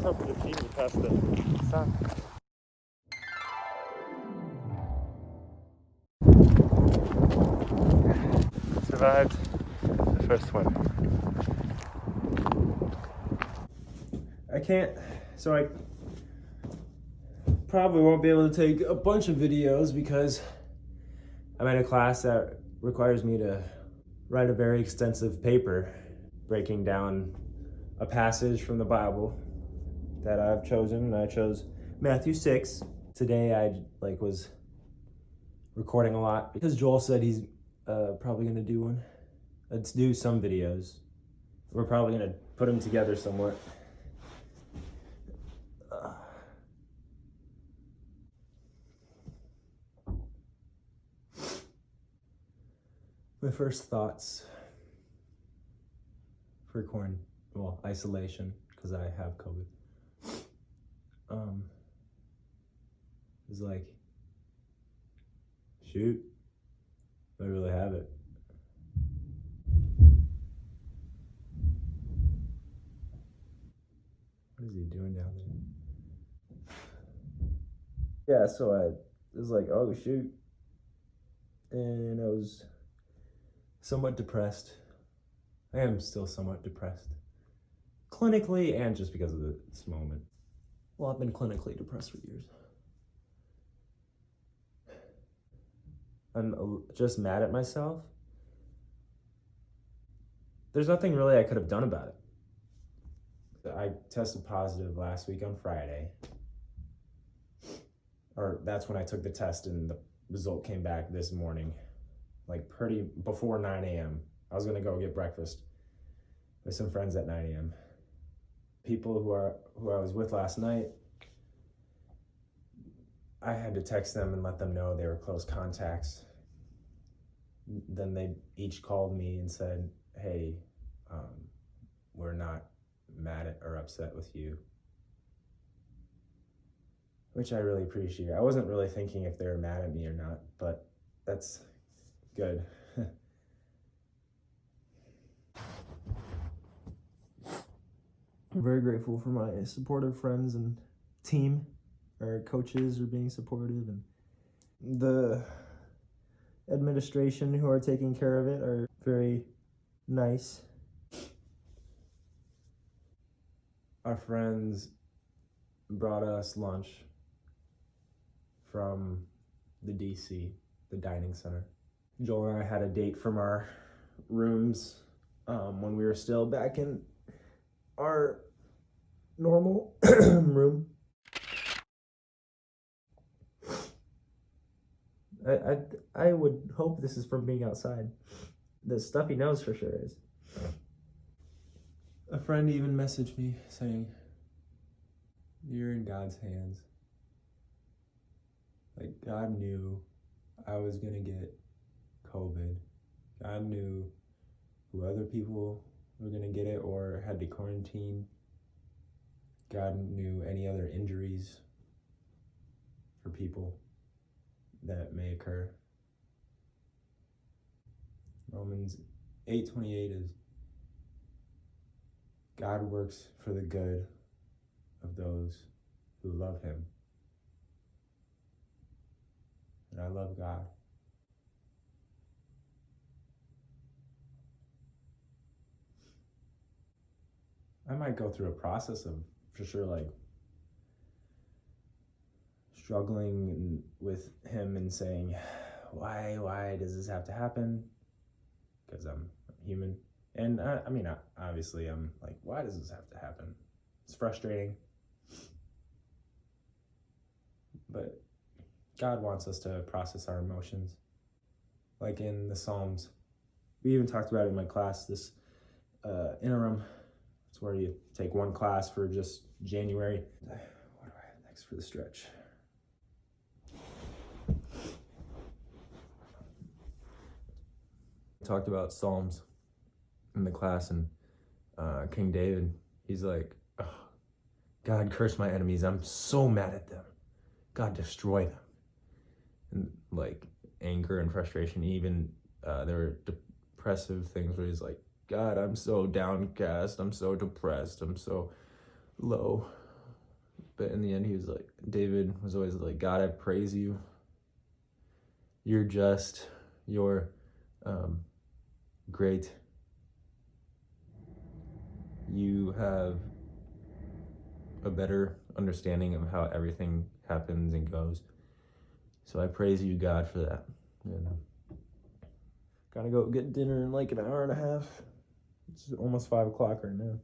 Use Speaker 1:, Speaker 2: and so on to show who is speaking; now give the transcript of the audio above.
Speaker 1: What's up with the team? You passed the sun. Survived the first swim.
Speaker 2: I probably won't be able to take a bunch of videos because I'm in a class that requires me to write a very extensive paper breaking down a passage from the Bible that I've chosen. I chose Matthew 6. Today I was recording a lot because Joel said he's probably gonna do one. Let's do some videos. We're probably gonna put them together somewhat. My first thoughts for isolation, because I have COVID, is like, shoot, I really have it. What is he doing down there? Yeah, so I was like, oh shoot. And I was somewhat depressed. I am still somewhat depressed. Clinically and just because of this moment. Well, I've been clinically depressed for years. I'm just mad at myself. There's nothing really I could have done about it. I tested positive last week on Friday. Or that's when I took the test and the result came back this morning. Before 9 a.m. I was gonna go get breakfast with some friends at 9 a.m. People who I was with last night, I had to text them and let them know they were close contacts. Then they each called me and said, hey, we're not mad at or upset with you. Which I really appreciate. I wasn't really thinking if they were mad at me or not, but that's good. I'm very grateful for my supportive friends and team. Our coaches are being supportive, and the administration who are taking care of it are very nice. Our friends brought us lunch from the DC, the dining center. Joel and I had a date from our rooms when we were still back in our normal room. I would hope this is from being outside. The stuffy nose for sure is. A friend even messaged me saying, you're in God's hands. Like, God knew I was gonna get COVID. God knew who other people were gonna get it or had to quarantine. God knew any other injuries for people that may occur. Romans 8:28 is, God works for the good of those who love him. And I love God. I might go through a process of, for sure, struggling with him and saying, why does this have to happen? Because I'm human. And obviously I'm like, why does this have to happen? It's frustrating. But God wants us to process our emotions. Like in the Psalms. We even talked about it in my class, this interim. It's where you take one class for just January. What do I have next for the stretch? Talked about Psalms in the class, and King David, he's like, oh, God, curse my enemies. I'm so mad at them. God, destroy them. And anger and frustration, even there were depressive things where he's like, God, I'm so downcast. I'm so depressed. I'm so low. But in the end, he was like, David was always like, God, I praise you. You're just, you're great. You have a better understanding of how everything happens and goes. So I praise you, God, for that. And gotta go get dinner in like an hour and a half. It's almost 5 o'clock right now.